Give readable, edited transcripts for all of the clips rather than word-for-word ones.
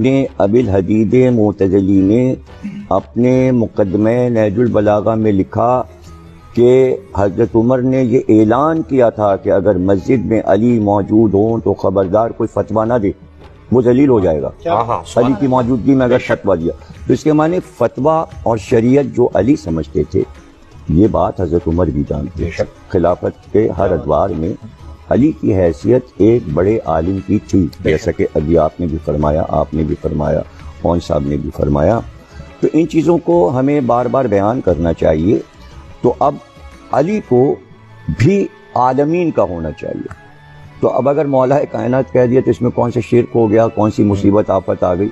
ابن ابی الحدید معتزلی نے اپنے مقدمہ نہج البلاغہ میں لکھا کہ حضرت عمر نے یہ اعلان کیا تھا کہ اگر مسجد میں علی موجود ہوں تو خبردار کوئی فتویٰ نہ دے، وہ ذلیل ہو جائے گا۔ علی کی موجودگی میں اگر فتویٰ دیا تو اس کے معنی فتویٰ اور شریعت جو علی سمجھتے تھے، یہ بات حضرت عمر بھی جانتے ہیں۔ خلافت کے ہر ادوار میں علی کی حیثیت ایک بڑے عالم کی تھی، جیسا کہ ابھی آپ نے بھی فرمایا، آپ نے بھی فرمایا، کون صاحب نے بھی فرمایا۔ تو ان چیزوں کو ہمیں بار بار بیان کرنا چاہیے۔ تو اب علی کو بھی عالمین کا ہونا چاہیے۔ تو اب اگر مولا کائنات کہہ دیا تو اس میں کون سے شرک ہو گیا، کون سی مصیبت آفت آ گئی؟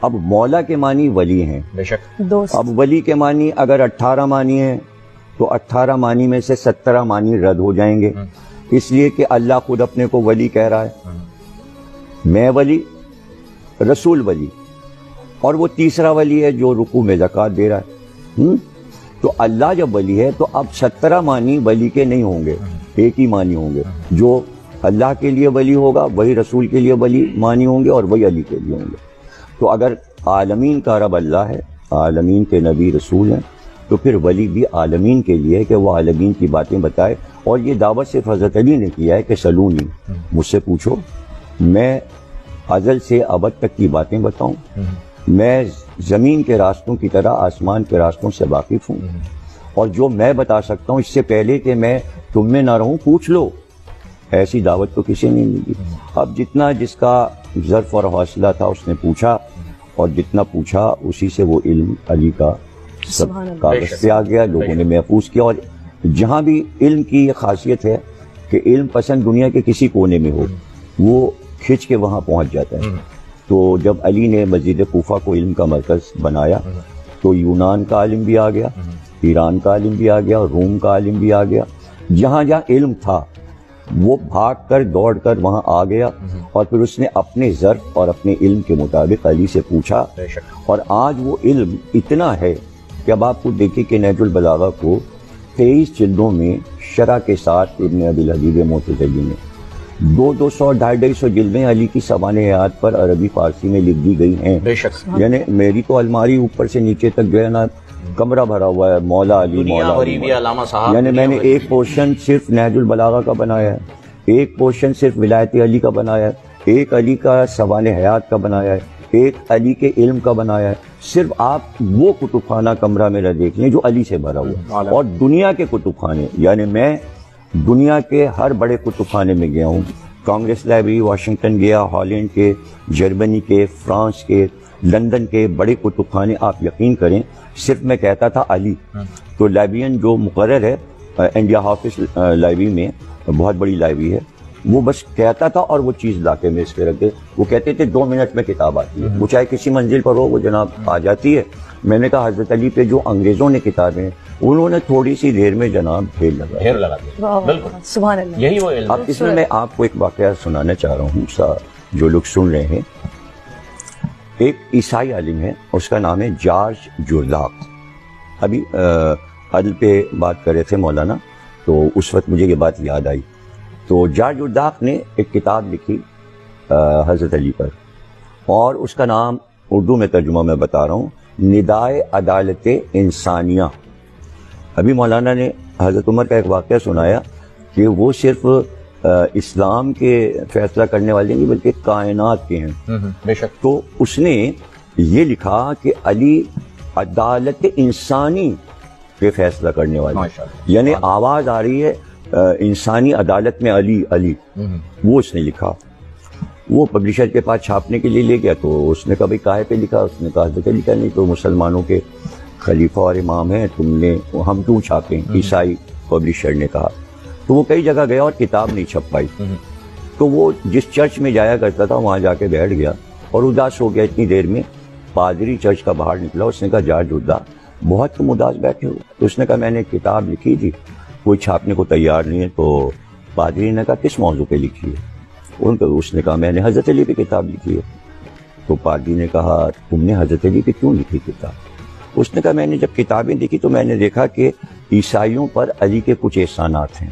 اب مولا کے معنی ولی ہیں، بے شک۔ اب ولی کے معنی اگر 18 معنی ہیں تو 18 معنی میں سے 17 معنی رد ہو جائیں گے، اس لیے کہ اللہ خود اپنے کو ولی کہہ رہا ہے، میں ولی، رسول ولی، اور وہ تیسرا ولی ہے جو رکوع میں زکوٰۃ دے رہا ہے۔ تو اللہ جب ولی ہے تو اب 17 معنی ولی کے نہیں ہوں گے، ایک ہی معنی ہوں گے۔ جو اللہ کے لیے ولی ہوگا وہی رسول کے لیے ولی معنی ہوں گے اور وہی علی کے لیے ہوں گے۔ تو اگر عالمین کا رب اللہ ہے، عالمین کے نبی رسول ہیں، تو پھر ولی بھی عالمین کے لیے ہے کہ وہ عالمین کی باتیں بتائے۔ اور یہ دعوت صرف حضرت علی نے کیا ہے کہ سلونی، مجھ سے پوچھو، میں ازل سے ابد تک کی باتیں بتاؤں، میں زمین کے راستوں کی طرح آسمان کے راستوں سے واقف ہوں، اور جو میں بتا سکتا ہوں اس سے پہلے کہ میں تم میں نہ رہوں پوچھ لو۔ ایسی دعوت تو کسی نے نہیں دی۔ اب جتنا جس کا ظرف اور حوصلہ تھا اس نے پوچھا، اور جتنا پوچھا اسی سے وہ علم علی کا سب کاغذ پہ آ گیا، لوگوں نے محفوظ کیا۔ اور جہاں بھی علم کی یہ خاصیت ہے کہ علم پسند دنیا کے کسی کونے میں ہو، وہ کھنچ کے وہاں پہنچ جاتا ہے۔ تو جب علی نے مسجد کوفہ کو علم کا مرکز بنایا تو یونان کا عالم بھی آ گیا، ایران کا عالم بھی آ گیا، روم کا عالم بھی آ گیا۔ جہاں جہاں علم تھا وہ بھاگ کر دوڑ کر وہاں آ گیا، اور پھر اس نے اپنے ظرف اور اپنے علم کے مطابق علی سے پوچھا۔ اور آج وہ علم اتنا ہے کہ اب آپ کو دیکھیں کہ نہج البلاغہ کو 23 جلدوں میں شرح کے ساتھ ابن ابی الحدید معتزلی نے 200-250 جلدیں علی کی سوانح حیات پر عربی فارسی میں لکھ دی گئی ہیں۔ بے شک۔ یعنی میری تو الماری اوپر سے نیچے تک جو ہے نا کمرہ بھرا ہوا ہے مولا علی، مولا علی۔ یعنی میں نے ایک پورشن صرف نہج البلاغہ کا بنایا ہے، ایک پورشن صرف ولایت علی کا بنایا ہے، ایک علی کا سوانح حیات کا بنایا ہے، ایک علی کے علم کا بنایا ہے۔ صرف آپ وہ کتب خانہ کمرہ میرا دیکھ لیں جو علی سے بھرا ہوا ہے۔ اور دنیا کے کتب خانے، یعنی میں دنیا کے ہر بڑے کتب خانے میں گیا ہوں، کانگریس لائبریری واشنگٹن گیا، ہالینڈ کے، جرمنی کے، فرانس کے، لندن کے بڑے کتب خانے، آپ یقین کریں صرف میں کہتا تھا علی، تو لائبریرین جو مقرر ہے انڈیا ہافس لائبریری میں، بہت بڑی لائبریری ہے، وہ بس کہتا تھا اور وہ چیز لا کے میز پہ رکھ دے۔ وہ کہتے تھے 2 منٹ میں کتاب آتی ہے، وہ چاہے کسی منزل پر ہو وہ جناب آ جاتی ہے۔ میں نے کہا حضرت علی پہ جو انگریزوں نے کتابیں انہوں نے تھوڑی سی دیر میں جناب ڈھیر لگا دیا۔ بالکل سبحان اللہ، یہی وہ علم۔ اب اس میں آپ کو ایک واقعہ سنانا چاہ رہا ہوں، جو لوگ سن رہے ہیں۔ ایک عیسائی عالم ہے، اس کا نام ہے جارج جرداق۔ ابھی عدل پہ بات کر رہے تھے مولانا، تو اس وقت مجھے یہ بات یاد آئی۔ تو جارج جرداق نے ایک کتاب لکھی حضرت علی پر، اور اس کا نام اردو میں ترجمہ میں بتا رہا ہوں، ندائے عدالت انسانیہ۔ ابھی مولانا نے حضرت عمر کا ایک واقعہ سنایا کہ وہ صرف اسلام کے فیصلہ کرنے والے نہیں بلکہ کائنات کے ہیں۔ بے شک۔ تو اس نے یہ لکھا کہ علی عدالت انسانی کے فیصلہ کرنے والے، یعنی آواز آ رہی ہے انسانی عدالت میں علی علی، وہ اس نے لکھا۔ وہ پبلشر کے پاس چھاپنے کے لیے لے گیا، تو اس نے کہا بھائی کاہے پہ لکھا؟ اس نے کہا حضرت علی کا نہیں تو مسلمانوں کے خلیفہ اور امام ہیں، ہم کیوں چھاپیں؟ عیسائی پبلشر نے کہا۔ تو وہ کئی جگہ گیا اور کتاب نہیں چھپ پائی۔ تو وہ جس چرچ میں جایا کرتا تھا وہاں جا کے بیٹھ گیا اور اداس ہو گیا۔ اتنی دیر میں پادری چرچ کا باہر نکلا، اس نے کہا جارج جرداق بہت تم اداس بیٹھے ہو۔ تو اس نے کہا میں نے کتاب لکھی تھی، کوئی چھاپنے کو تیار نہیں ہے۔ تو پادری نے کہا کس موضوع پہ لکھی ہے؟ اس نے کہا میں نے حضرت علی پہ کتاب لکھی ہے۔ تو پادری نے کہا تم نے حضرت علی پہ کیوں لکھی کتاب؟ اس نے کہا میں نے جب کتابیں دیکھی تو میں نے دیکھا کہ عیسائیوں پر علی کے کچھ احسانات ہیں،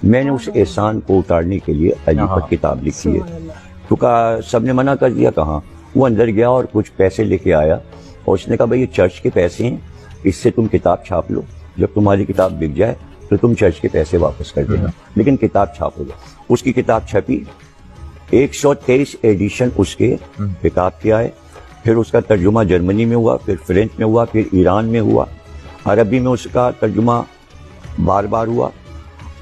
میں نے اس احسان کو اتارنے کے لیے علی پر کتاب لکھی ہے۔ تو کہا سب نے منع کر دیا، کہاں؟ وہ اندر گیا اور کچھ پیسے لے کے آیا اور اس نے کہا بھائی یہ چرچ کے پیسے ہیں، اس سے تم کتاب چھاپ لو، جب تمہاری کتاب بک جائے تو تم چرچ کے پیسے واپس کر دینا، لیکن کتاب چھاپو گا۔ اس کی کتاب چھپی، 123 ایڈیشن اس کے کتاب کے آئے، پھر اس کا ترجمہ جرمنی میں ہوا، پھر فرینچ میں ہوا، پھر ایران میں ہوا، عربی میں اس کا ترجمہ بار بار ہوا،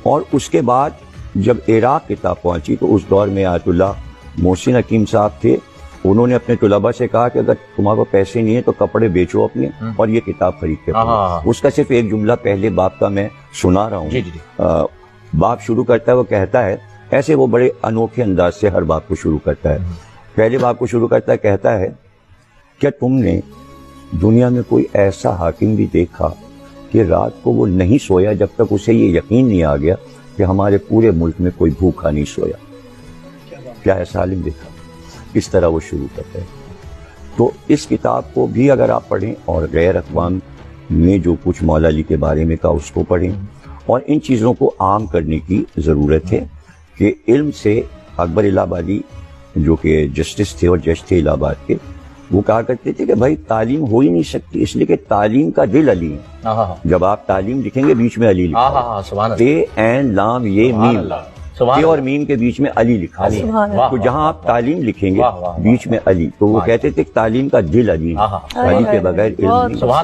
اور اس کے بعد جب عراق کتاب پہنچی تو اس دور میں آیت اللہ محسن حکیم صاحب تھے، انہوں نے اپنے طلباء سے کہا کہ اگر تمہارے کو پیسے نہیں ہیں تو کپڑے بیچو اپنے اور یہ کتاب خرید کے پڑھو۔ اس کا صرف ایک جملہ پہلے باب کا میں سنا رہا ہوں۔ باب شروع کرتا ہے، وہ کہتا ہے، ایسے وہ بڑے انوکھے انداز سے ہر باب کو شروع کرتا ہے، پہلے باب کو شروع کرتا ہے، کہتا ہے کیا تم نے دنیا میں کوئی ایسا حاکم بھی دیکھا کہ رات کو وہ نہیں سویا جب تک اسے یہ یقین نہیں آ گیا کہ ہمارے پورے ملک میں کوئی بھوکا نہیں سویا؟ کیا ایسا عالم دیکھا؟ اس طرح وہ شروع کرتا ہے۔ تو اس کتاب کو بھی اگر آپ پڑھیں اور غیر اقوام میں جو کچھ مولا علی کے بارے میں کہا اس کو پڑھیں، اور ان چیزوں کو عام کرنے کی ضرورت ہے کہ علم سے اکبر الہ آبادی جو کہ جسٹس تھے اور جج تھے الہ آباد کے، وہ کہا کرتے تھے کہ بھائی تعلیم ہو ہی نہیں سکتی، اس لیے کہ تعلیم کا دل علی ہے۔ جب آپ تعلیم لکھیں گے بیچ میں علی لکھا ہے، تے این لام یہ میم، تے اور میم کے بیچ میں علی لکھا ہے، تو جہاں آپ تعلیم لکھیں گے بیچ میں علی، تو وہ کہتے تھے کہ تعلیم کا دل علی ہے، علی کے بغیر علم نہیں۔